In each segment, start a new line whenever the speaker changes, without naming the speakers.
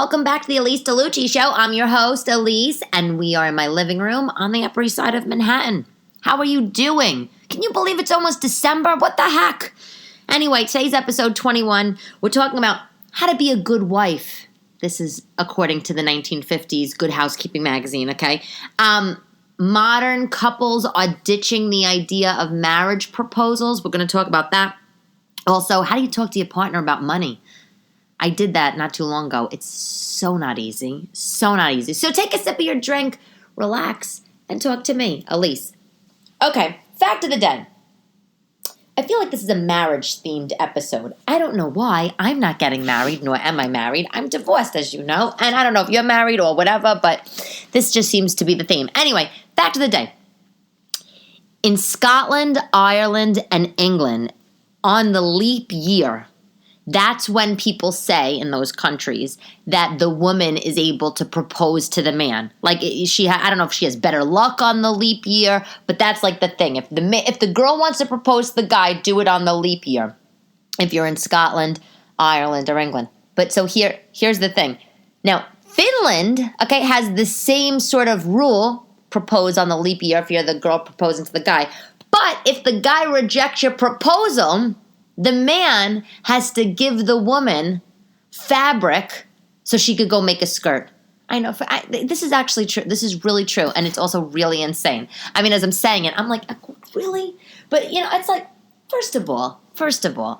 Welcome back to the Elyse DeLucci Show. I'm your host, Elyse, and we are in my living room on the Upper East Side of Manhattan. How are you doing? Can you believe it's almost December? What the heck? Anyway, today's episode 21, we're talking about how to be a good wife. This is according to the 1950's Good Housekeeping magazine, okay? Modern couples are ditching the idea of marriage proposals. We're going to talk about that. Also, how do you talk to your partner about money? I did that not too long ago. It's so not easy. So not easy. So take a sip of your drink, relax, and talk to me, Elyse. Okay, fact of the day. I feel like this is a marriage-themed episode. I don't know why. I'm not getting married, nor am I married. I'm divorced, as you know. And I don't know if you're married or whatever, but this just seems to be the theme. Anyway, fact of the day. In Scotland, Ireland, and England, on the leap year, that's when people say in those countries that the woman is able to propose to the man. Like I don't know if she has better luck on the leap year, but that's like the thing. If the girl wants to propose to the guy, do it on the leap year. If you're in Scotland, Ireland, or England. But so here's the thing. Now, Finland, okay, has the same sort of rule, propose on the leap year if you're the girl proposing to the guy. But if the guy rejects your proposal, the man has to give the woman fabric so she could go make a skirt. I know. This is actually true. This is really true. And it's also really insane. I mean, as I'm saying it, I'm like, really? But, it's like, first of all,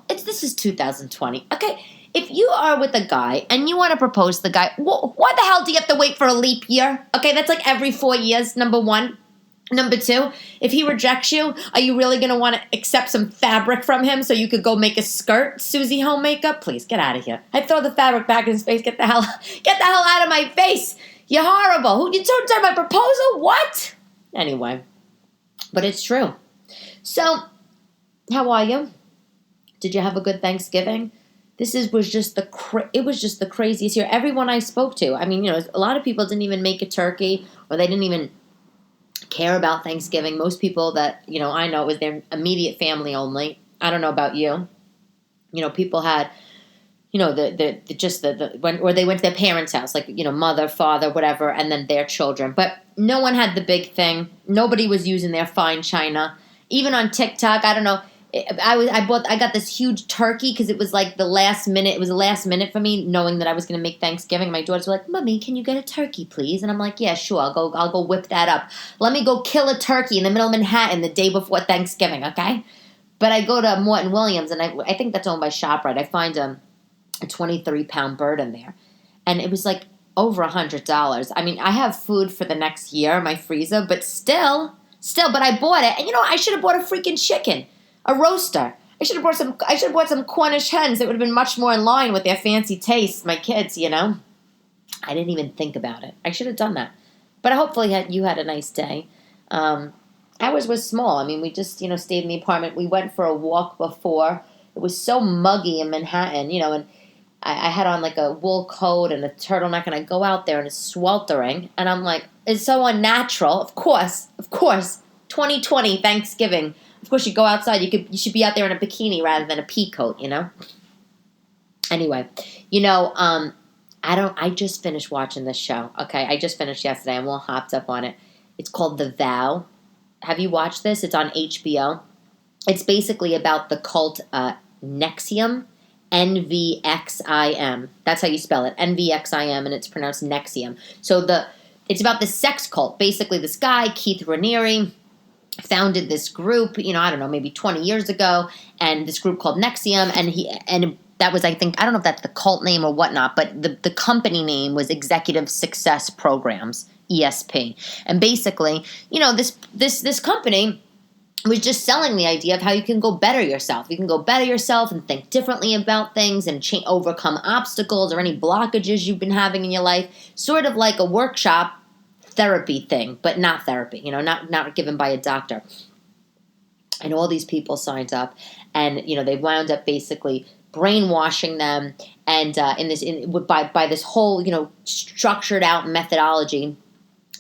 this is 2020. Okay, if you are with a guy and you want to propose to the guy, why the hell do you have to wait for a leap year? Okay, that's like every 4 years, number one. Number two, if he rejects you, are you really going to want to accept some fabric from him so you could go make a skirt, Susie Home Makeup? Please, get out of here. I'd throw the fabric back in his face. Get the hell out of my face. You're horrible. You told my proposal? What? Anyway, but it's true. So, how are you? Did you have a good Thanksgiving? It was just the craziest year. Everyone I spoke to, I mean, a lot of people didn't even make a turkey, or they didn't even care about Thanksgiving. Most people that, I know, it was their immediate family only. I don't know about you. People had, or they went to their parents' house, like, mother, father, whatever, and then their children. But no one had the big thing. Nobody was using their fine china. Even on TikTok, I don't know. I got this huge turkey because it was like the last minute. It was the last minute for me, knowing that I was going to make Thanksgiving. My daughters were like, "Mommy, can you get a turkey, please?" And I'm like, "Yeah, sure. I'll go whip that up. Let me go kill a turkey in the middle of Manhattan the day before Thanksgiving, okay?" But I go to Morton Williams, and I think that's owned by ShopRite. I find a 23-pound bird in there, and it was like over $100. I mean, I have food for the next year in my freezer, but still. But I bought it, and I should have bought a freaking chicken. A roaster. I should have bought some Cornish hens. It would have been much more in line with their fancy tastes, my kids, I didn't even think about it. I should have done that. But hopefully you had a nice day. Ours was small. I mean, we just, stayed in the apartment. We went for a walk before. It was so muggy in Manhattan, and I had on like a wool coat and a turtleneck, and I go out there and it's sweltering. And I'm like, it's so unnatural. Of course. 2020, Thanksgiving. Of course, you go outside. You should be out there in a bikini rather than a pea coat, Anyway, I just finished watching this show. Okay, I just finished yesterday. I'm all hopped up on it. It's called The Vow. Have you watched this? It's on HBO. It's basically about the cult NXIVM, NVXIM. That's how you spell it, NVXIM, and it's pronounced NXIVM. So it's about the sex cult. Basically, this guy, Keith Raniere, founded this group, I don't know, maybe 20 years ago, and this group called NXIVM, and that was, I think, I don't know if that's the cult name or whatnot, but the company name was Executive Success Programs, ESP. And basically, this company was just selling the idea of how you can go better yourself. You can go better yourself and think differently about things and overcome obstacles or any blockages you've been having in your life, sort of like a workshop therapy thing, but not therapy, not given by a doctor. And all these people signed up, and they wound up basically brainwashing them, and by this whole structured out methodology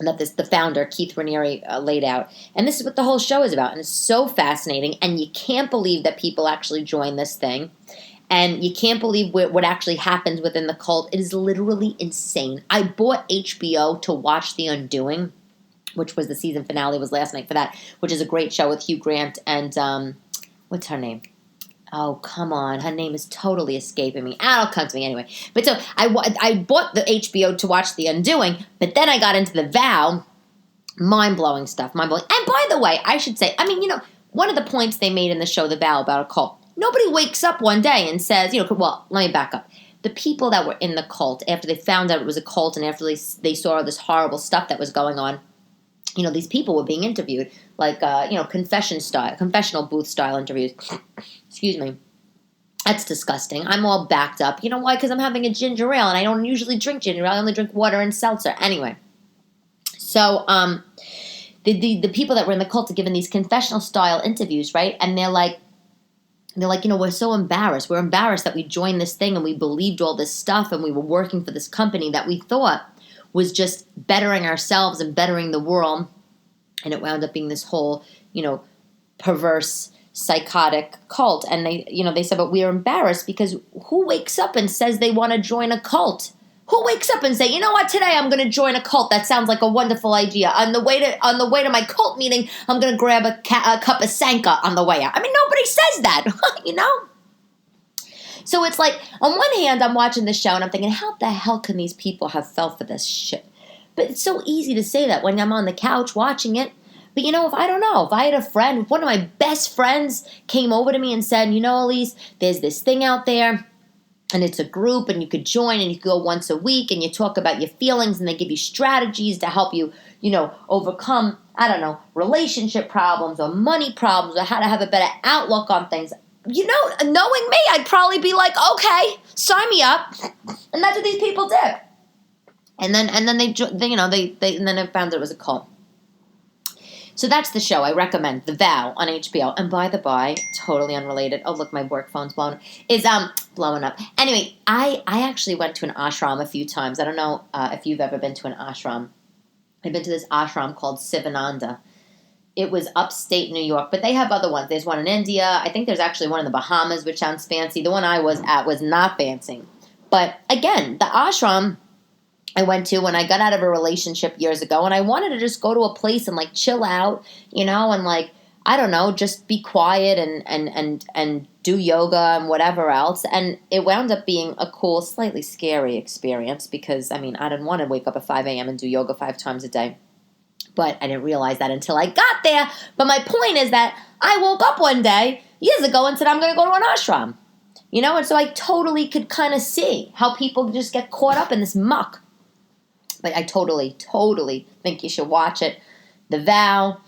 that the founder Keith Raniere laid out. And this is what the whole show is about, and it's so fascinating. And you can't believe that people actually join this thing. And you can't believe what actually happens within the cult. It is literally insane. I bought HBO to watch The Undoing, which was the season finale, was last night for that, which is a great show with Hugh Grant and, what's her name? Oh, come on. Her name is totally escaping me. It'll come to me anyway. But so I bought the HBO to watch The Undoing, but then I got into The Vow. Mind-blowing stuff. Mind-blowing. And by the way, I should say, one of the points they made in the show The Vow about a cult, nobody wakes up one day and says, well, let me back up. The people that were in the cult, after they found out it was a cult and after they saw all this horrible stuff that was going on, these people were being interviewed, like, confessional booth style interviews. Excuse me. That's disgusting. I'm all backed up. You know why? Because I'm having a ginger ale, and I don't usually drink ginger ale. I only drink water and seltzer. Anyway. So, the people that were in the cult are giving these confessional style interviews, right? And they're like, we're so embarrassed. We're embarrassed that we joined this thing and we believed all this stuff and we were working for this company that we thought was just bettering ourselves and bettering the world. And it wound up being this whole, perverse, psychotic cult. And they said, but we are embarrassed because who wakes up and says they want to join a cult? Who wakes up and say, you know what, today I'm going to join a cult. That sounds like a wonderful idea. On the way to my cult meeting, I'm going to grab a cup of Sanka on the way out. Nobody says that, So it's like, on one hand, I'm watching the show and I'm thinking, how the hell can these people have fell for this shit? But it's so easy to say that when I'm on the couch watching it. But if I had a friend, if one of my best friends came over to me and said, Elyse, there's this thing out there. And it's a group, and you could join, and you could go once a week, and you talk about your feelings, and they give you strategies to help you, overcome, relationship problems or money problems or how to have a better outlook on things. Knowing me, I'd probably be like, okay, sign me up. And that's what these people did. And then they found it was a cult. So that's the show. I recommend The Vow on HBO. And by the by, totally unrelated. Oh, look, my work phone's blowing up. Anyway, I actually went to an ashram a few times. I don't know if you've ever been to an ashram. I've been to this ashram called Sivananda. It was upstate New York, but they have other ones. There's one in India. I think there's actually one in the Bahamas, which sounds fancy. The one I was at was not fancy. But again, the ashram I went to when I got out of a relationship years ago, and I wanted to just go to a place and chill out, and just be quiet and do yoga and whatever else. And it wound up being a cool, slightly scary experience because, I didn't want to wake up at 5 a.m. and do yoga 5 times a day. But I didn't realize that until I got there. But my point is that I woke up one day years ago and said, I'm going to go to an ashram. And so I totally could kind of see how people just get caught up in this muck. But I totally think you should watch it. The Vow,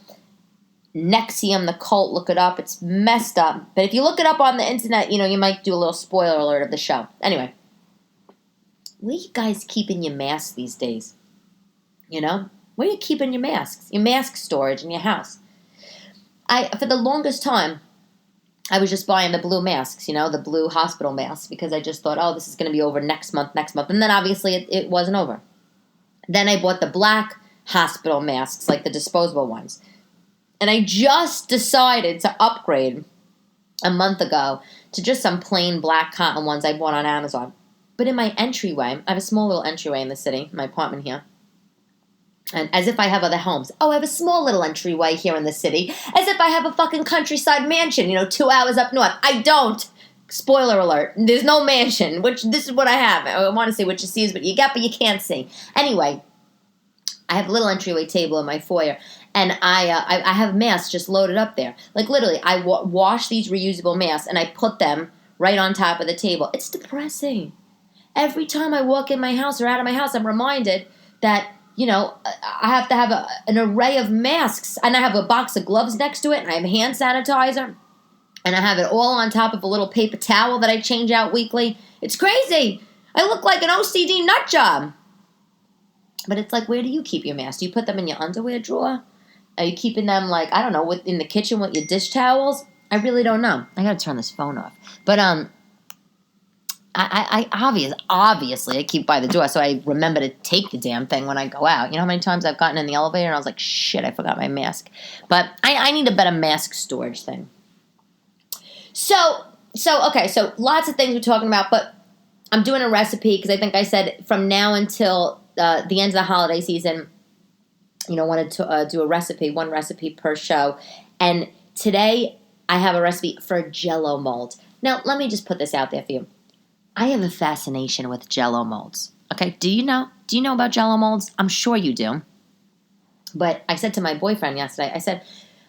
Nexium, the cult, look it up. It's messed up. But if you look it up on the internet, you might do a little spoiler alert of the show. Anyway, where you guys keeping your masks these days? Where are you keeping your masks? Your mask storage in your house. For the longest time, I was just buying the blue masks, the blue hospital masks, because I just thought, oh, this is going to be over next month. And then obviously it wasn't over. Then I bought the black hospital masks, like the disposable ones. And I just decided to upgrade a month ago to just some plain black cotton ones I bought on Amazon. But in my entryway, I have a small little entryway in the city, my apartment here. And as if I have other homes. Oh, I have a small little entryway here in the city. As if I have a fucking countryside mansion, 2 hours up north. I don't. Spoiler alert. There's no mansion, which this is what I have. I want to say what you see is what you get, but you can't see. Anyway, I have a little entryway table in my foyer, and I have masks just loaded up there. Literally, I wash these reusable masks, and I put them right on top of the table. It's depressing. Every time I walk in my house or out of my house, I'm reminded that, I have to have an array of masks, and I have a box of gloves next to it, and I have hand sanitizer. And I have it all on top of a little paper towel that I change out weekly. It's crazy. I look like an OCD nut job. But it's where do you keep your masks? Do you put them in your underwear drawer? Are you keeping them, in the kitchen with your dish towels? I really don't know. I gotta turn this phone off. But, I obviously, I keep by the door, so I remember to take the damn thing when I go out. You know how many times I've gotten in the elevator and I was like, shit, I forgot my mask. But I need a better mask storage thing. So, so lots of things we're talking about, but I'm doing a recipe because I think I said from now until the end of the holiday season, wanted to do one recipe per show. And today I have a recipe for Jello mold. Now, let me just put this out there for you. I have a fascination with Jello molds. Okay, do you know about Jello molds? I'm sure you do. But I said to my boyfriend yesterday, I said,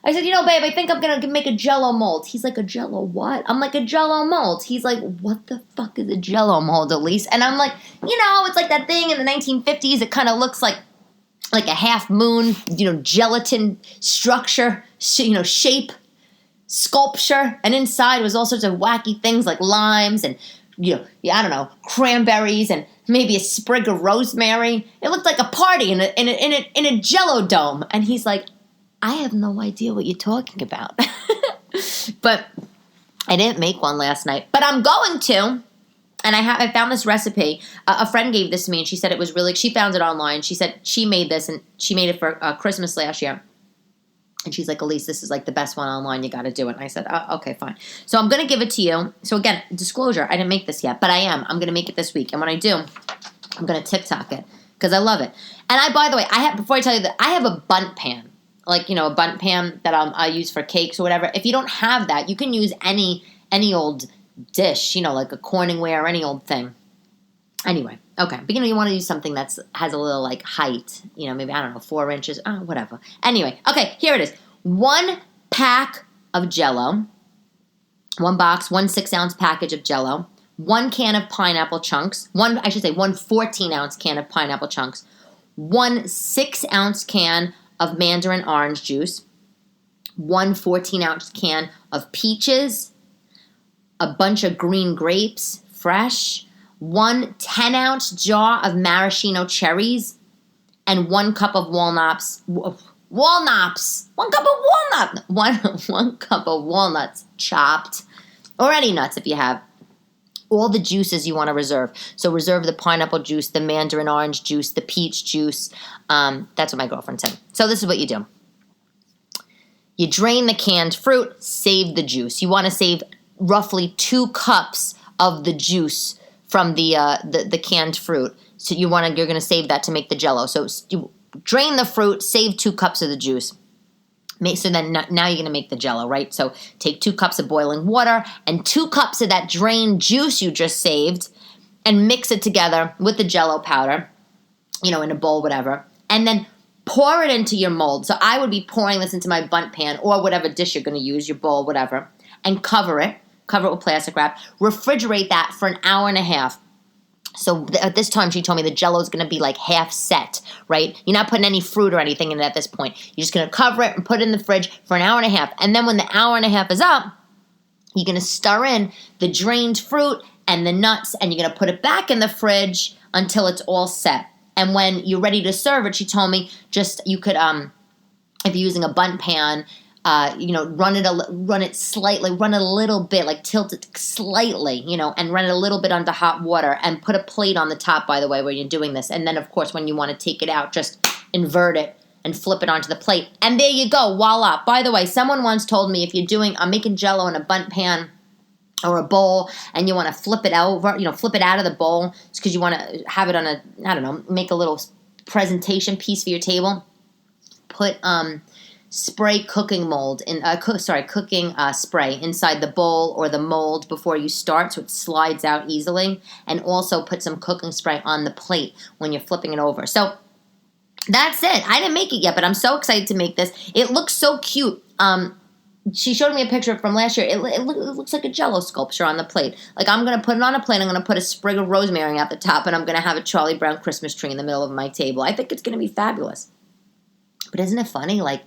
babe, I think I'm going to make a Jello mold. He's like, a Jello what? I'm like, a Jello mold. He's like, what the fuck is a Jello mold, Elyse? And I'm like, it's like that thing in the 1950s. It kind of looks like a half moon, gelatin structure, shape, sculpture. And inside was all sorts of wacky things like limes and, I don't know, cranberries and maybe a sprig of rosemary. It looked like a party in a Jello dome. And he's like, I have no idea what you're talking about. But I didn't make one last night. But I'm going to. And I found this recipe. A friend gave this to me, and she said it was really. She found it online. She said she made this, and she made it for Christmas last year. And she's like, Elyse, this is like the best one online. You got to do it. And I said, oh, okay, fine. So I'm going to give it to you. So again, disclosure, I didn't make this yet, but I am. I'm going to make it this week. And when I do, I'm going to TikTok it because I love it. And by the way, before I tell you that, I have a bundt pan. Like, a bundt pan that I use for cakes or whatever. If you don't have that, you can use any old dish, like a Corningware or any old thing. Anyway, okay. But, you want to use something that has a little, like, height. Maybe, I don't know, 4 inches. Whatever. Anyway, okay, here it is. 1 pack of Jello. 1 box, 1 6-ounce package of Jello. 1 can of pineapple chunks. 1 14-ounce can of pineapple chunks. 1 6-ounce can of mandarin orange juice. 1 14-ounce can of peaches. A bunch of green grapes, fresh. 1 10-ounce jar of maraschino cherries, and 1 cup of walnuts. 1 cup of walnuts. 1 cup of walnuts chopped, or any nuts if you have. All the juices you want to reserve. So reserve the pineapple juice, the mandarin orange juice, the peach juice. That's what my girlfriend said. So this is what you do. You drain the canned fruit, save the juice. You want to save roughly 2 cups of the juice from the canned fruit. So you're going to save that to make the Jello. So you drain the fruit, save 2 cups of the juice. So then now you're going to make the Jello, right? So take 2 cups of boiling water and 2 cups of that drained juice you just saved, and mix it together with the Jello powder, in a bowl, whatever, and then pour it into your mold. So I would be pouring this into my bundt pan or whatever dish you're going to use, your bowl, whatever, and cover it with plastic wrap. Refrigerate that for an hour and a half. So at this time, she told me the Jello is going to be like half set, right? You're not putting any fruit or anything in it at this point. You're just going to cover it and put it in the fridge for an hour and a half. And then when the hour and a half is up, you're going to stir in the drained fruit and the nuts, and you're going to put it back in the fridge until it's all set. And when you're ready to serve it, she told me you could, if you're using a bundt pan, run it a little bit, like tilt it slightly, and run it a little bit under hot water, and put a plate on the top, by the way, where you're doing this. And then, of course, when you want to take it out, just invert it and flip it onto the plate. And there you go, voila. By the way, someone once told me I'm making Jello in a bundt pan or a bowl, and you want to flip it over, flip it out of the bowl, it's because you want to have it on make a little presentation piece for your table. Put, spray cooking mold cooking spray inside the bowl or the mold before you start, so it slides out easily, and also put some cooking spray on the plate when you're flipping it over. So that's it. I didn't make it yet, but I'm so excited to make this. It looks so cute. She showed me a picture from last year. It looks like a Jello sculpture on the plate. Like, I'm going to put it on a plate. I'm going to put a sprig of rosemary at the top, and I'm going to have a Charlie Brown Christmas tree in the middle of my table. I think it's going to be fabulous. But isn't it funny? Like,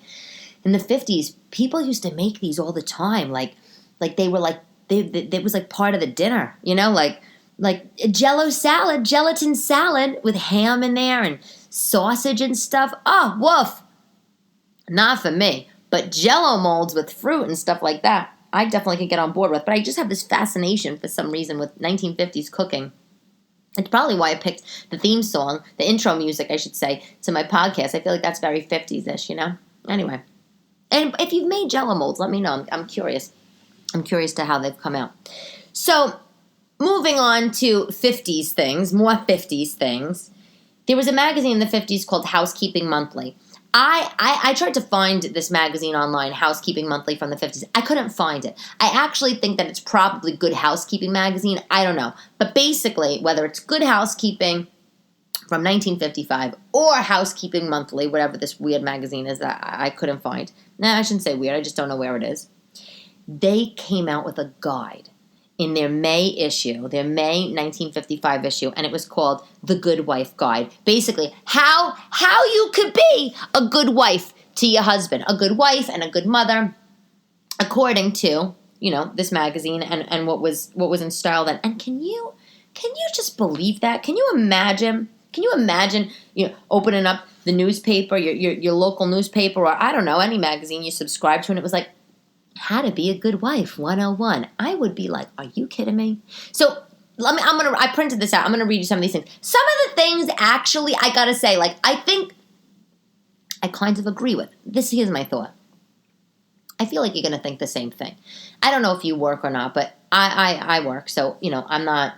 in the 50s, people used to make these all the time. Like they were like, it was like part of the dinner, like a Jello salad, gelatin salad with ham in there and sausage and stuff. Oh, woof. Not for me. But Jello molds with fruit and stuff like that, I definitely could get on board with. But I just have this fascination for some reason with 1950s cooking. It's probably why I picked the theme song, the intro music, I should say, to my podcast. I feel like that's very 50s-ish, Anyway. And if you've made Jello molds, let me know. I'm curious. I'm curious to how they've come out. So, moving on to 50s things, more 50s things. There was a magazine in the 50s called Housekeeping Monthly. I tried to find this magazine online, Housekeeping Monthly from the 50s. I couldn't find it. I actually think that it's probably Good Housekeeping magazine. I don't know. But basically, whether it's Good Housekeeping from 1955 or Housekeeping Monthly, whatever this weird magazine is that I couldn't find. I shouldn't say weird. I just don't know where it is. They came out with a guide in their May issue, their May 1955 issue, and it was called The Good Wife Guide. Basically, how you could be a good wife to your husband, a good wife and a good mother, according to, this magazine and what was in style then. And can you just believe that? Can you imagine? Opening up the newspaper, your local newspaper, or I don't know, any magazine you subscribe to, and it was like, How to Be a Good Wife 101. I would be like, are you kidding me? So I printed this out. I'm gonna read you some of these things. Some of the things actually, I gotta say, I think I kind of agree with. Here's my thought. I feel like you're gonna think the same thing. I don't know if you work or not, but I work. So, I'm not.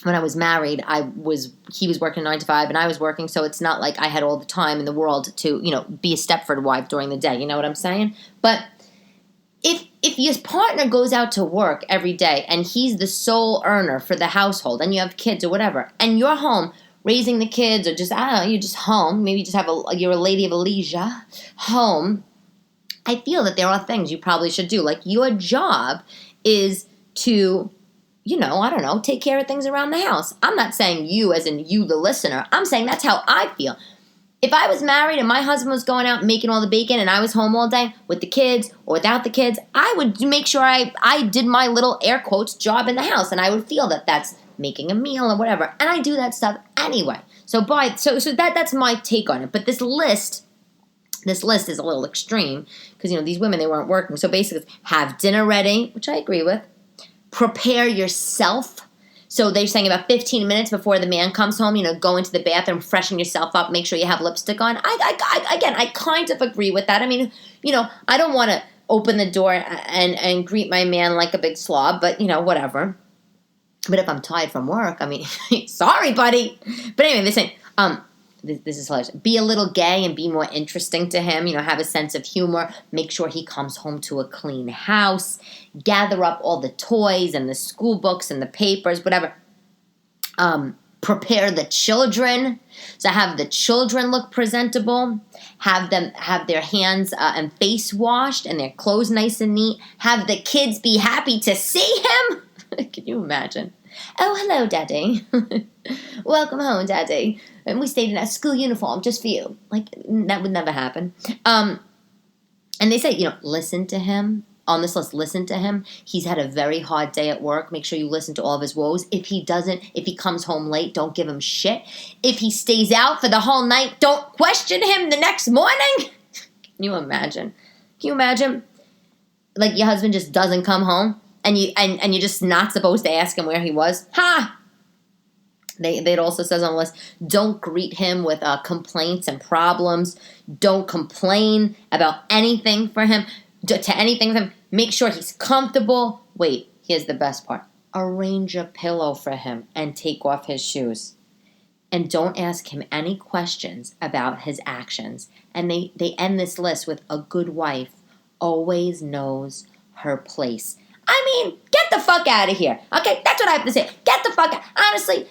When I was married, he was working 9 to 5 and I was working, so it's not like I had all the time in the world to, be a Stepford wife during the day. You know what I'm saying? But if your partner goes out to work every day and he's the sole earner for the household and you have kids or whatever, and you're home raising the kids or just, I don't know, you're just home, maybe you just you're a lady of leisure, home, I feel that there are things you probably should do. Like your job is to, I don't know, take care of things around the house. I'm not saying you as in you, the listener. I'm saying that's how I feel. If I was married and my husband was going out making all the bacon and I was home all day with the kids or without the kids, I would make sure I did my little air quotes job in the house, and I would feel that that's making a meal or whatever. And I do that stuff anyway. So that's my take on it. But this list is a little extreme because, these women, they weren't working. So basically, have dinner ready, which I agree with. Prepare yourself. So they're saying about 15 minutes before the man comes home, go into the bathroom, freshen yourself up, make sure you have lipstick on. I kind of agree with that. I mean, I don't want to open the door and greet my man like a big slob, but, whatever. But if I'm tired from work, I mean, sorry, buddy. But anyway, they're saying, this is hilarious. Be a little gay and be more interesting to him. Have a sense of humor. Make sure he comes home to a clean house. Gather up all the toys and the school books and the papers, whatever. Prepare the children. So have the children look presentable. Have their hands and face washed and their clothes nice and neat. Have the kids be happy to see him. Can you imagine? Oh, hello, Daddy. Welcome home, Daddy. And we stayed in our school uniform just for you. That would never happen. And they say, listen to him. On this list, listen to him. He's had a very hard day at work. Make sure you listen to all of his woes. If he comes home late, don't give him shit. If he stays out for the whole night, don't question him the next morning. Can you imagine? Like your husband just doesn't come home and you're just not supposed to ask him where he was? Ha! It also says on the list, don't greet him with complaints and problems. Don't complain about anything for him. To anything for him. Make sure he's comfortable. Wait, here's the best part. Arrange a pillow for him and take off his shoes. And don't ask him any questions about his actions. And they end this list with a good wife always knows her place. I mean, get the fuck out of here. Okay, that's what I have to say. Get the fuck out. Honestly,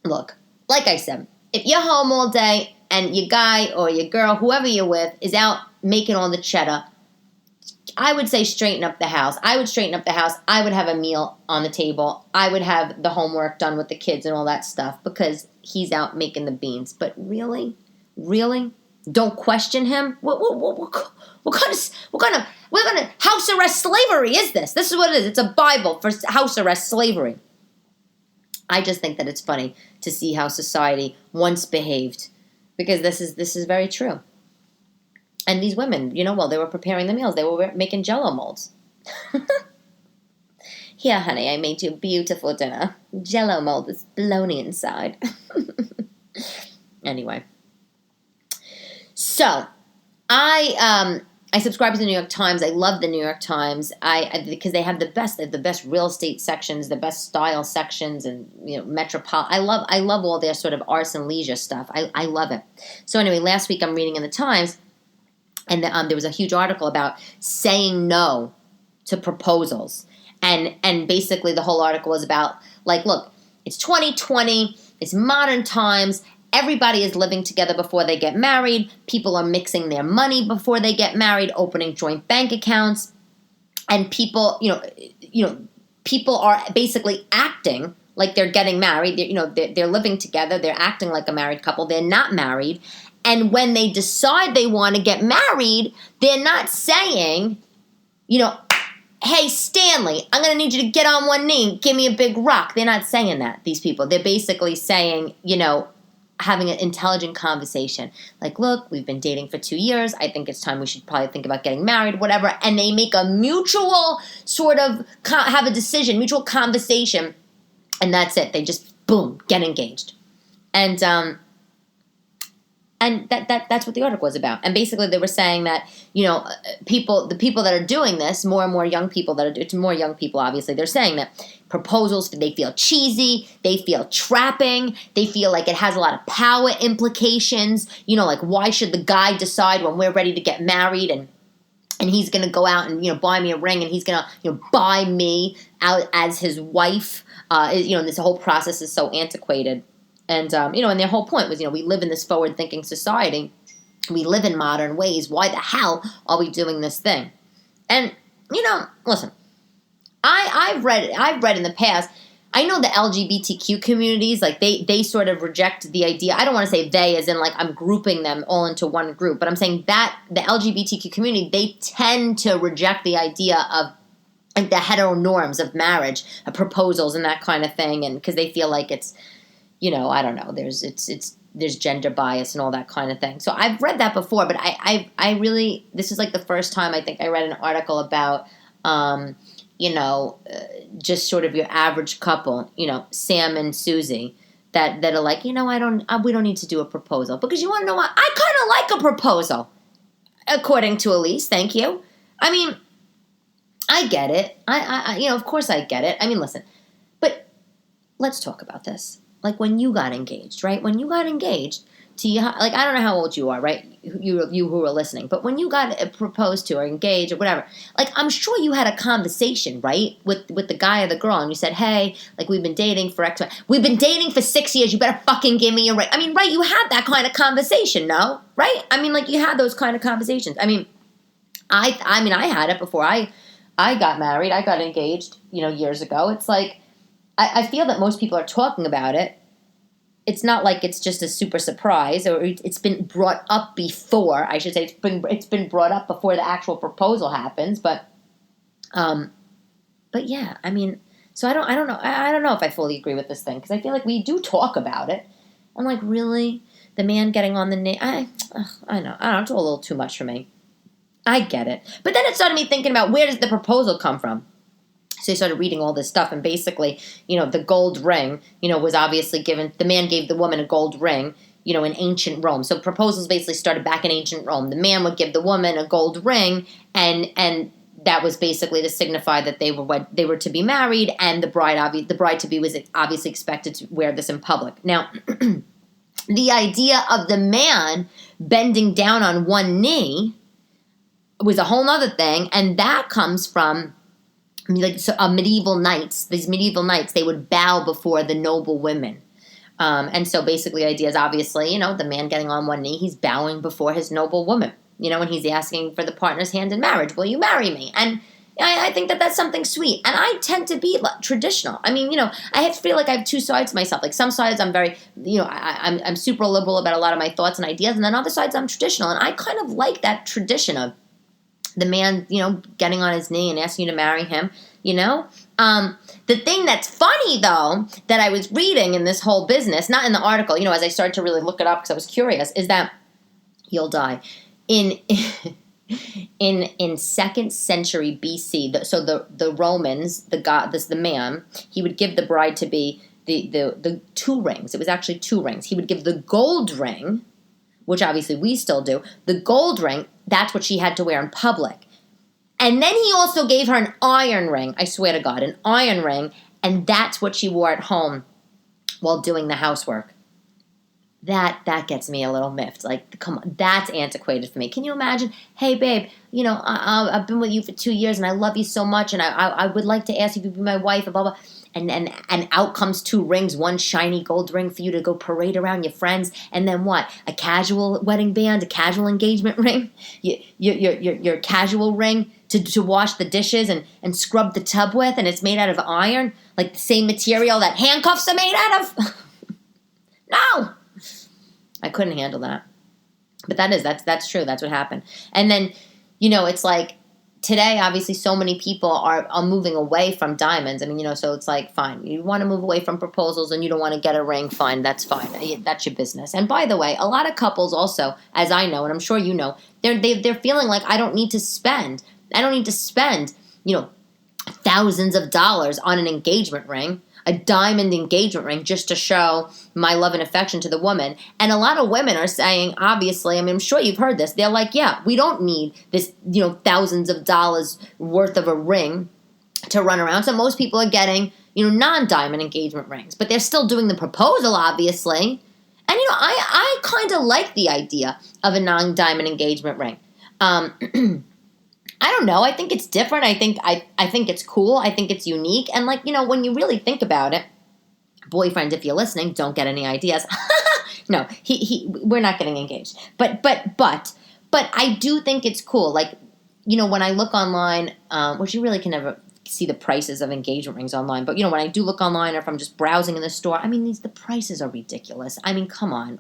look, like I said, if you're home all day and your guy or your girl, whoever you're with, is out making all the cheddar, I would say straighten up the house. I would straighten up the house. I would have a meal on the table. I would have the homework done with the kids and all that stuff because he's out making the beans. But really? Don't question him? What kind of house arrest slavery is this? This is what it is. It's a Bible for house arrest slavery. I just think that it's funny to see how society once behaved because this is very true. And these women, while they were preparing the meals, they were making Jello molds. Here, honey, I made you a beautiful dinner. Jello mold is bologna inside. Anyway. So, I I subscribe to the New York Times. I love the New York Times. Because they have the best real estate sections, the best style sections, and metropolitan. I love all their sort of arts and leisure stuff. I love it. So anyway, last week I'm reading in the Times, and there was a huge article about saying no to proposals, and basically the whole article was about look, it's 2020, it's modern times. Everybody is living together before they get married. People are mixing their money before they get married, opening joint bank accounts. And people, people are basically acting like they're getting married. They're living together. They're acting like a married couple. They're not married. And when they decide they want to get married, they're not saying, hey, Stanley, I'm going to need you to get on one knee and give me a big rock. They're not saying that, these people. They're basically saying, having an intelligent conversation. Look, we've been dating for 2 years. I think it's time we should probably think about getting married, whatever. And they make a mutual sort of, have a decision, mutual conversation. And that's it. They just, boom, get engaged. And that's what the article was about. And basically they were saying that, the people that are doing this, more and more young people it's more young people, obviously, they're saying that proposals, they feel cheesy, they feel trapping, they feel like it has a lot of power implications, why should the guy decide when we're ready to get married and he's going to go out and, buy me a ring and he's going to, buy me out as his wife, and this whole process is so antiquated. And, and their whole point was, we live in this forward-thinking society. We live in modern ways. Why the hell are we doing this thing? And, listen, I've read in the past, I know the LGBTQ communities, they sort of reject the idea. I don't want to say they as in I'm grouping them all into one group, but I'm saying that the LGBTQ community, they tend to reject the idea of the heteronorms of marriage, of proposals and that kind of thing, and because they feel like it's, I don't know, there's gender bias and all that kind of thing. So I've read that before, but I really, this is the first time I think I read an article about, just sort of your average couple, Sam and Susie, that are we don't need to do a proposal. Because you want to know what? I kind of like a proposal, according to Elyse. Thank you. I mean, I get it. I of course I get it. I mean, listen, but let's talk about this. When you got engaged, right? When you got engaged to you, I don't know how old you are, right? You who are listening, but when you got proposed to or engaged or whatever, I'm sure you had a conversation, right, with the guy or the girl, and you said, hey, we've been dating for we've been dating for 6 years. You better fucking give me a ring. I mean, right? You had that kind of conversation, no? Right? I mean, you had those kind of conversations. I mean, I had it before I got married. I got engaged, years ago. It's I feel that most people are talking about it. It's not like it's just a super surprise, or it's been brought up before. I should say it's been brought up before the actual proposal happens. But yeah, I mean, so I don't know. I don't know if I fully agree with this thing, because I feel like we do talk about it. I'm really, the man getting on the knee. I know. It's a little too much for me. I get it, but then it started me thinking about, where does the proposal come from? So I started reading all this stuff, and basically, the gold ring, was obviously given. The man gave the woman a gold ring, in ancient Rome. So proposals basically started back in ancient Rome. The man would give the woman a gold ring, and that was basically to signify that they were to be married, and the bride to be was obviously expected to wear this in public. Now, the idea of the man bending down on one knee was a whole other thing, and that comes from medieval knights. These medieval knights, they would bow before the noble women. And so basically the idea is obviously, the man getting on one knee, he's bowing before his noble woman, and he's asking for the partner's hand in marriage. Will you marry me? And I think that that's something sweet. And I tend to be traditional. I mean, I feel like I have two sides to myself. Some sides I'm very, I'm super liberal about a lot of my thoughts and ideas. And then other sides I'm traditional. And I kind of like that tradition of the man, getting on his knee and asking you to marry him, The thing that's funny, though, that I was reading in this whole business, not in the article, as I started to really look it up because I was curious, is that you'll die. In 2nd century BC, so the Romans, the man, he would give the bride to be the 2 rings. It was actually 2 rings. He would give the gold ring, which obviously we still do, the gold ring that's what she had to wear in public. And then he also gave her an iron ring, I swear to God, an iron ring, and that's what she wore at home while doing the housework. That gets me a little miffed. Like, come on, that's antiquated for me. Can you imagine? Hey, babe, I've been with you for 2 years, and I love you so much, and I would like to ask you to be my wife, and blah, blah. And out comes 2 rings, one shiny gold ring for you to go parade around your friends, and then what? A casual wedding band, a casual engagement ring, your casual ring to wash the dishes and scrub the tub with, and it's made out of iron, like the same material that handcuffs are made out of. No. I couldn't handle that. But that's true. That's what happened. And then, it's like today, obviously, so many people are moving away from diamonds. I mean, so it's like, fine. You want to move away from proposals and you don't want to get a ring, fine. That's fine. That's your business. And by the way, a lot of couples also, as I know, and I'm sure you know, they're feeling like I don't need to spend, thousands of dollars on an engagement ring. A diamond engagement ring just to show my love and affection to the woman. And a lot of women are saying, obviously, I mean, I'm sure you've heard this. They're like, yeah, we don't need this, thousands of dollars worth of a ring to run around. So most people are getting, non-diamond engagement rings. But they're still doing the proposal, obviously. And, I kind of like the idea of a non-diamond engagement ring. I don't know. I think it's different. I think it's cool. I think it's unique. And when you really think about it, boyfriend, if you're listening, don't get any ideas. No, we're not getting engaged. But I do think it's cool. When I look online, which you really can never see the prices of engagement rings online. But when I do look online, or if I'm just browsing in the store, I mean, the prices are ridiculous. I mean, come on,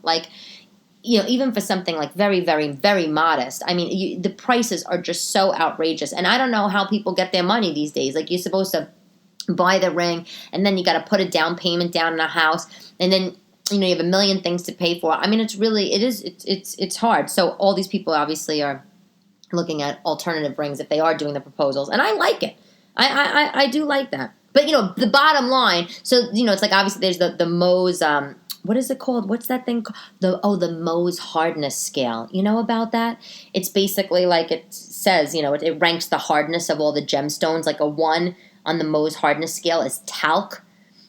even for something like very, very, very modest, I mean, the prices are just so outrageous. And I don't know how people get their money these days. Like, you're supposed to buy the ring, and then you got to put a down payment down in a house, and then, you have a million things to pay for. I mean, it's hard. So all these people obviously are looking at alternative rings if they are doing the proposals. And I like it. I do like that. But, the bottom line, so, it's like, obviously there's the Mohs, what is it called? What's that thing called? The Mohs Hardness Scale. You know about that? It's basically like it says, it ranks the hardness of all the gemstones. Like a 1 on the Mohs Hardness Scale is talc,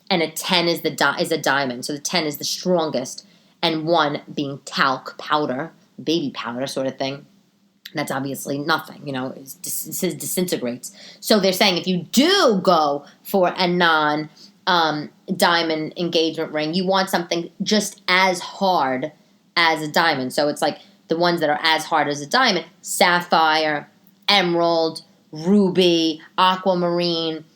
and a 10 is is a diamond. So the 10 is the strongest, and 1 being talc powder, baby powder sort of thing. That's obviously nothing, it disintegrates. So they're saying if you do go for a diamond engagement ring, you want something just as hard as a diamond. So it's like the ones that are as hard as a diamond: sapphire, emerald, ruby, aquamarine,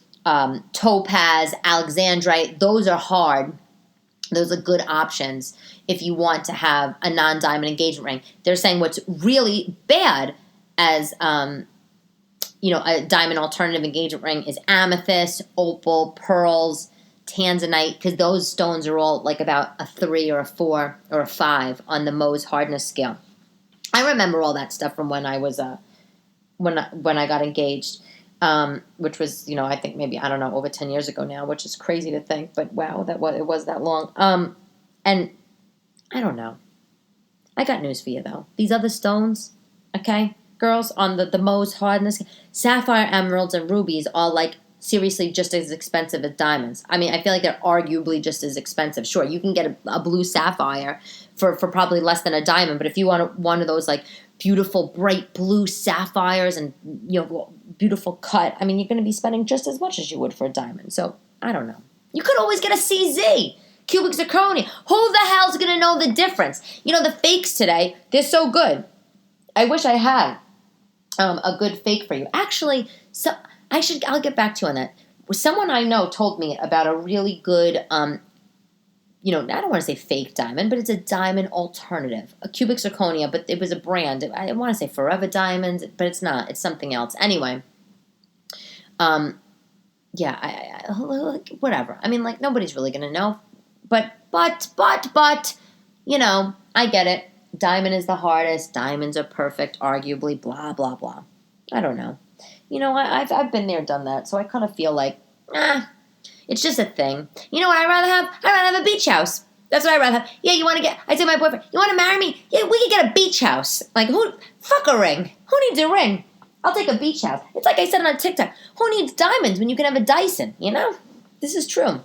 topaz, alexandrite. Those are hard. Those are good options if you want to have a non-diamond engagement ring. They're saying what's really bad as a diamond alternative engagement ring is amethyst, opal, pearls, tanzanite, because those stones are all like about a 3 or a 4 or a 5 on the Mohs Hardness Scale. I remember all that stuff from when I was when I got engaged, which was I think maybe, I don't know, over 10 years ago now, which is crazy to think, but wow, it was that long. And I don't know. I got news for you though. These other stones, okay, girls, on the Mohs Hardness, sapphire, emeralds, and rubies are like seriously just as expensive as diamonds. I mean, I feel like they're arguably just as expensive. Sure, you can get a blue sapphire for probably less than a diamond, but if you want one of those like beautiful bright blue sapphires and beautiful cut, I mean, you're going to be spending just as much as you would for a diamond. So I don't know. You could always get a CZ, cubic zirconia. Who the hell's going to know the difference? The fakes today, they're so good. I wish I had a good fake for you. Actually, I'll get back to you on that. Someone I know told me about a really good, I don't want to say fake diamond, but it's a diamond alternative, a cubic zirconia, but it was a brand. I want to say Forever Diamonds, but it's not. It's something else. Anyway, whatever. I mean, like, nobody's really going to know. But, I get it. Diamond is the hardest. Diamonds are perfect, arguably, blah, blah, blah. I don't know. I've been there, done that, so I kind of feel like, it's just a thing. You know what I'd rather have? I'd rather have a beach house. That's what I'd rather have. Yeah, you want to get, I say to my boyfriend, you want to marry me? Yeah, we could get a beach house. Like, fuck a ring. Who needs a ring? I'll take a beach house. It's like I said on TikTok. Who needs diamonds when you can have a Dyson, you know? This is true.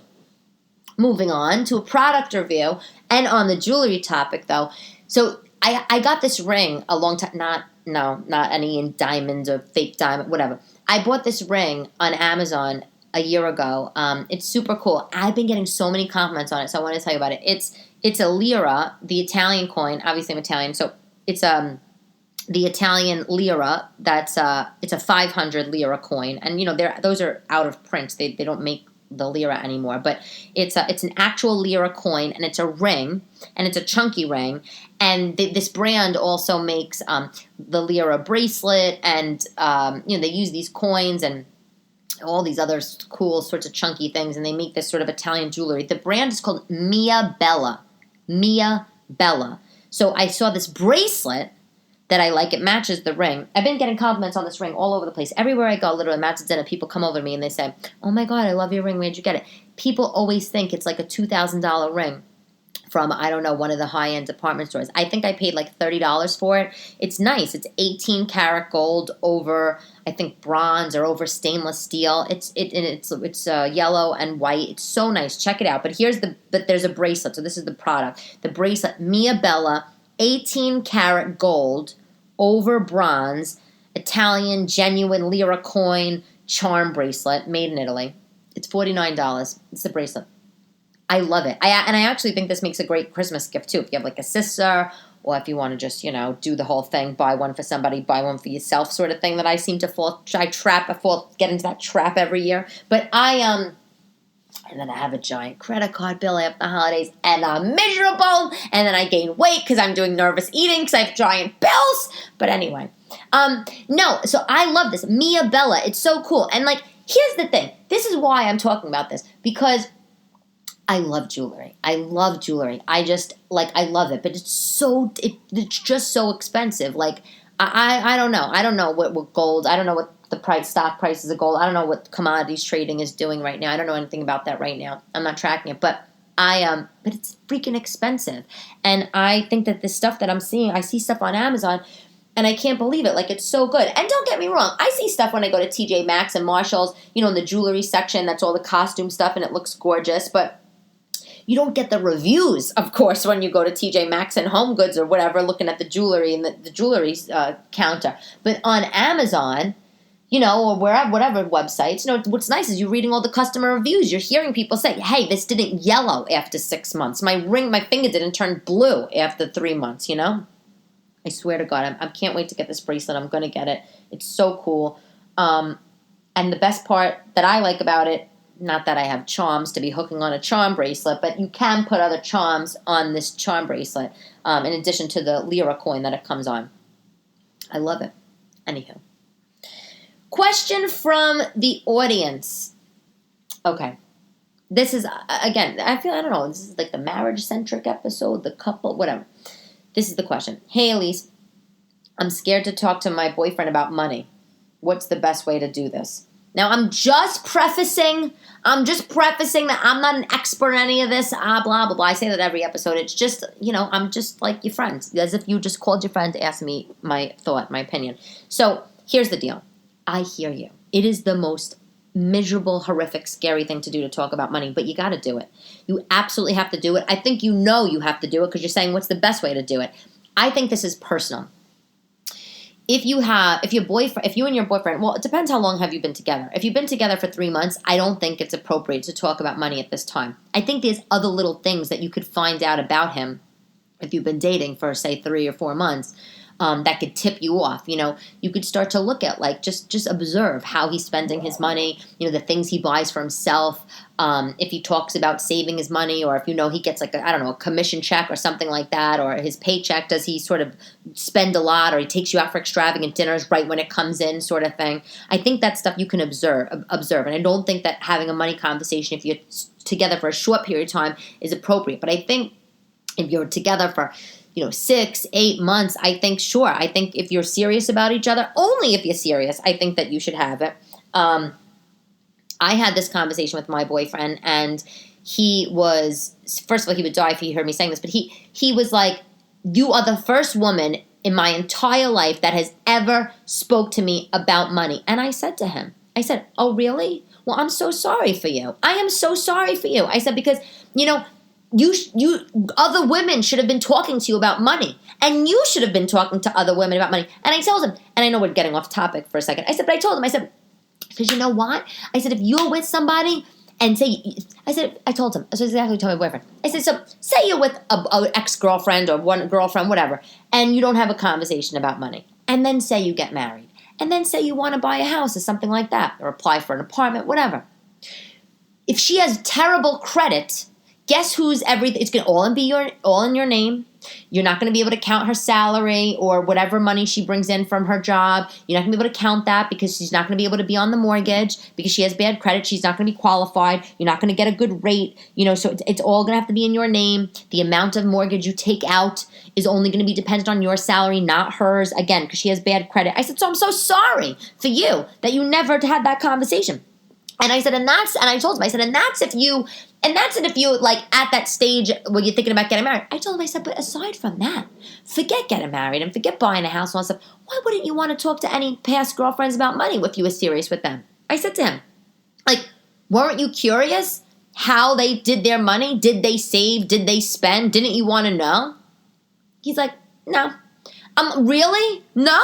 Moving on to a product review, and on the jewelry topic, though. So I got this ring a long time, not any in diamonds or fake diamond, whatever. I bought this ring on Amazon a year ago. It's super cool. I've been getting so many compliments on it, so I want to tell you about it. It's a lira, the Italian coin. Obviously, I'm Italian, so it's the Italian lira. It's a 500 lira coin, and those are out of print. They don't make the lira anymore, but it's an actual lira coin, and it's a ring, and it's a chunky ring, and this brand also makes the lira bracelet, and they use these coins and all these other cool sorts of chunky things, and they make this sort of Italian jewelry. The brand is called Mia Bella. So I saw this bracelet that I like. It matches the ring. I've been getting compliments on this ring all over the place. Everywhere I go, literally, I'm out to dinner, people come over to me and they say, oh my God, I love your ring. Where'd you get it? People always think it's like a $2,000 ring from, I don't know, one of the high-end department stores. I think I paid like $30 for it. It's nice. It's 18 karat gold over, I think, bronze or over stainless steel. It's yellow and white. It's so nice. Check it out. But there's a bracelet. So this is the product. The bracelet, Mia Bella, 18 karat gold over bronze, Italian genuine lira coin charm bracelet made in Italy. It's $49. It's the bracelet. I love it. I actually think this makes a great Christmas gift too. If you have like a sister, or if you want to just, do the whole thing, buy one for somebody, buy one for yourself sort of thing that I seem to get into that trap every year. But and then I have a giant credit card bill after the holidays, and I'm miserable, and then I gain weight because I'm doing nervous eating because I have giant bills. But anyway, so I love this. Mia Bella, it's so cool. And like, here's the thing. This is why I'm talking about this, because I love jewelry. I just, I love it, but it's just so expensive. Like, I don't know. I don't know what gold, I don't know what the stock prices of gold. I don't know what commodities trading is doing right now. I don't know anything about that right now. I'm not tracking it, but but it's freaking expensive. And I think that the stuff that I'm seeing, I see stuff on Amazon, and I can't believe it. Like, it's so good. And don't get me wrong, I see stuff when I go to TJ Maxx and Marshall's, in the jewelry section, that's all the costume stuff, and it looks gorgeous, but you don't get the reviews, of course, when you go to TJ Maxx and Home Goods or whatever, looking at the jewelry and the jewelry counter. But on Amazon, or wherever, whatever websites, what's nice is you're reading all the customer reviews. You're hearing people say, hey, this didn't yellow after 6 months. My finger didn't turn blue after 3 months, I swear to God, I can't wait to get this bracelet. I'm going to get it. It's so cool. And the best part that I like about it, not that I have charms to be hooking on a charm bracelet, but you can put other charms on this charm bracelet, in addition to the lira coin that it comes on. I love it. Anywho. Question from the audience. Okay. This is, again, I don't know, this is like the marriage-centric episode, the couple, whatever. This is the question. Hey, Elyse, I'm scared to talk to my boyfriend about money. What's the best way to do this? Now, I'm just prefacing that I'm not an expert in any of this, blah, blah, blah. I say that every episode. It's just, I'm just like your friend, as if you just called your friend to ask me my thought, my opinion. So here's the deal. I hear you. It is the most miserable, horrific, scary thing to do to talk about money, but you got to do it. You absolutely have to do it. I think you have to do it because you're saying, what's the best way to do it? I think this is personal. If you and your boyfriend, well, it depends how long have you been together. If you've been together for 3 months, I don't think it's appropriate to talk about money at this time. I think there's other little things that you could find out about him if you've been dating for, say, 3 or 4 months. That could tip you off. You could start to look at, just observe how he's spending his money, the things he buys for himself. If he talks about saving his money, or if he gets a commission check or something like that, or his paycheck, does he sort of spend a lot, or he takes you out for extravagant dinners right when it comes in, sort of thing. I think that's stuff you can observe. And I don't think that having a money conversation, if you're together for a short period of time, is appropriate. But I think if you're together for 6, 8 months, I think if you're serious about each other, only if you're serious, I think that you should have it. I had this conversation with my boyfriend, and he was, first of all, he would die if he heard me saying this, but he was like, you are the first woman in my entire life that has ever spoke to me about money. And I said to him, I said, oh, really? Well, I'm so sorry for you. I am so sorry for you. I said, because, you other women should have been talking to you about money. And you should have been talking to other women about money. And I told him, and I know we're getting off topic for a second. I said, but I told him, I said, because you know what? I said, if you're with somebody and I told him, that's exactly what I told my boyfriend. I said, so say you're with a ex-girlfriend or one girlfriend, whatever, and you don't have a conversation about money. And then say you get married. And then say you want to buy a house or something like that, or apply for an apartment, whatever. If she has terrible credit, guess who's everything? It's going to all in your name. You're not going to be able to count her salary or whatever money she brings in from her job. You're not going to be able to count that because she's not going to be able to be on the mortgage because she has bad credit. She's not going to be qualified. You're not going to get a good rate. So it's all going to have to be in your name. The amount of mortgage you take out is only going to be dependent on your salary, not hers. Again, because she has bad credit. I said, so I'm so sorry for you that you never had that conversation. And I said, and I told him, I said, and that's if you like at that stage when you're thinking about getting married. I told him, I said, but aside from that, forget getting married and forget buying a house and all that stuff. Why wouldn't you want to talk to any past girlfriends about money if you were serious with them? I said to him, like, weren't you curious how they did their money? Did they save? Did they spend? Didn't you want to know? He's like, no. Really? No?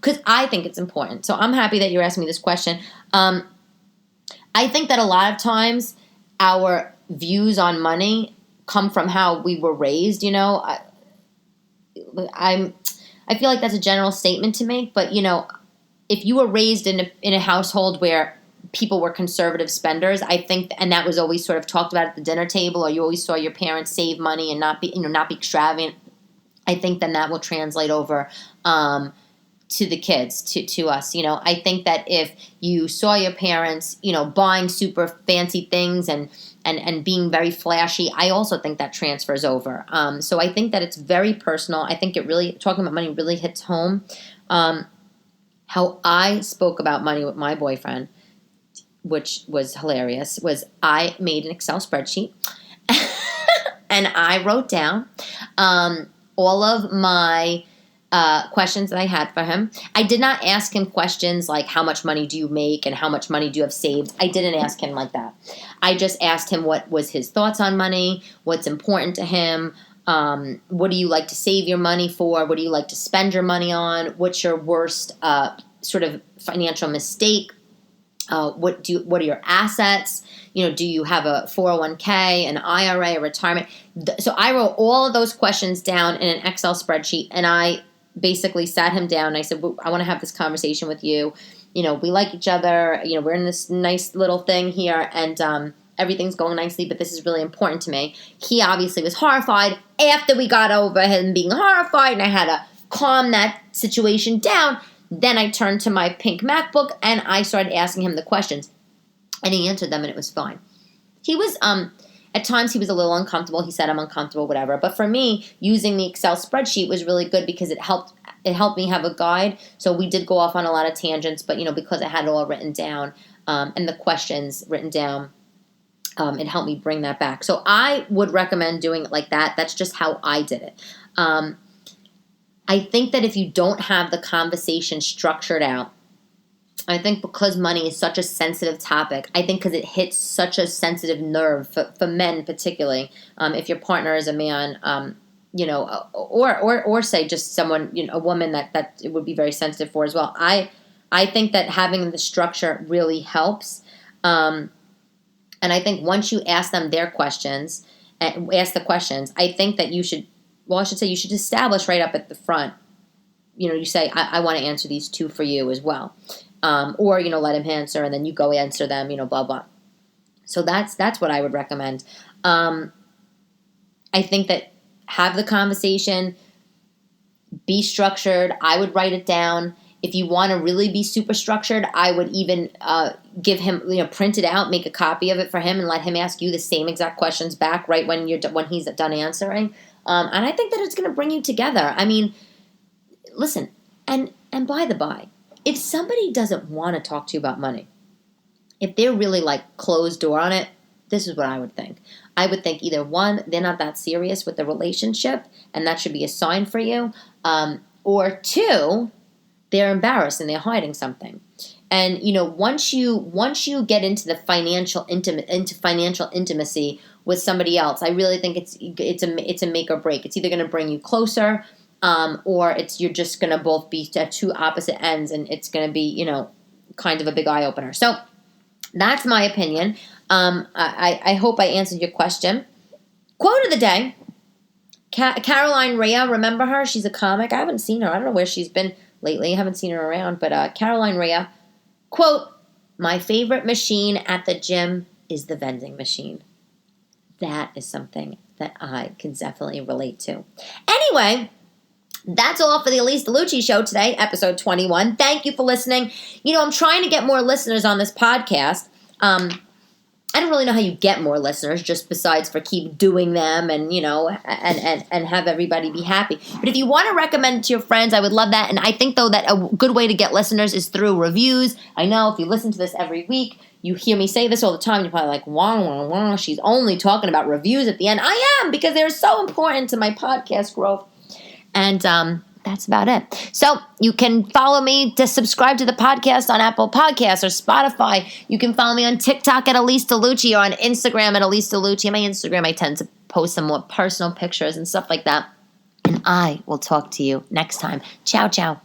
Because I think it's important. So I'm happy that you're asking me this question. I think that a lot of times our views on money come from how we were raised, I feel like that's a general statement to make, but, if you were raised in a household where people were conservative spenders, I think, and that was always sort of talked about at the dinner table, or you always saw your parents save money and not be extravagant, I think then that will translate over to the kids, to us. I think that if you saw your parents, buying super fancy things and being very flashy, I also think that transfers over. So I think that it's very personal. I think it really, talking about money really hits home. How I spoke about money with my boyfriend, which was hilarious, was I made an Excel spreadsheet and I wrote down all of my questions that I had for him. I did not ask him questions like how much money do you make and how much money do you have saved. I didn't ask him like that. I just asked him what was his thoughts on money, what's important to him, what do you like to save your money for, what do you like to spend your money on, what's your worst sort of financial mistake, what are your assets, do you have a 401k, an IRA, a retirement? So I wrote all of those questions down in an Excel spreadsheet, and I basically sat him down and I said, well, I want to have this conversation with you. We like each other. We're in this nice little thing here, and everything's going nicely, but this is really important to me. He obviously was horrified. After we got over him being horrified and I had to calm that situation down, then I turned to my pink MacBook and I started asking him the questions. And he answered them and it was fine. He was, at times he was a little uncomfortable. He said, I'm uncomfortable, whatever. But for me, using the Excel spreadsheet was really good because it helped me have a guide. So we did go off on a lot of tangents, but, because I had it all written down and the questions written down, it helped me bring that back. So I would recommend doing it like that. That's just how I did it. I think that if you don't have the conversation structured out, I think because money is such a sensitive topic, I think because it hits such a sensitive nerve for men particularly, if your partner is a man, or say just someone, a woman that it would be very sensitive for as well. I think that having the structure really helps. And I think once you ask them their questions, ask the questions, I think that you should establish right up at the front, you say, I want to answer these two for you as well. Or, let him answer and then you go answer them, blah, blah. So that's what I would recommend. I think that have the conversation, be structured. I would write it down. If you want to really be super structured, I would even give him, print it out, make a copy of it for him and let him ask you the same exact questions back right when he's done answering. And I think that it's going to bring you together. I mean, listen, and by the by, if somebody doesn't want to talk to you about money, if they're really like closed door on it, this is what I would think. I would think either one, they're not that serious with the relationship, and that should be a sign for you, or two, they're embarrassed and they're hiding something. And once you get into the financial intimacy with somebody else, I really think it's a make or break. It's either going to bring you closer, or you're just going to both be at two opposite ends, and it's going to be kind of a big eye opener. So that's my opinion. I hope I answered your question. Quote of the day: Caroline Rhea. Remember her? She's a comic. I haven't seen her. I don't know where she's been lately. I haven't seen her around. But Caroline Rhea. Quote, "My favorite machine at the gym is the vending machine." That is something that I can definitely relate to. Anyway, that's all for the Elyse DeLucci Show today, episode 21. Thank you for listening. I'm trying to get more listeners on this podcast. I don't really know how you get more listeners, just besides for keep doing them and have everybody be happy. But if you want to recommend it to your friends, I would love that. And I think, though, that a good way to get listeners is through reviews. I know if you listen to this every week, you hear me say this all the time. You're probably like, wah, wah, wah, she's only talking about reviews at the end. I am, because they're so important to my podcast growth. And that's about it. So you can follow me to subscribe to the podcast on Apple Podcasts or Spotify. You can follow me on TikTok at Elyse DeLucci or on Instagram at Elyse DeLucci. On my Instagram, I tend to post some more personal pictures and stuff like that. And I will talk to you next time. Ciao, ciao.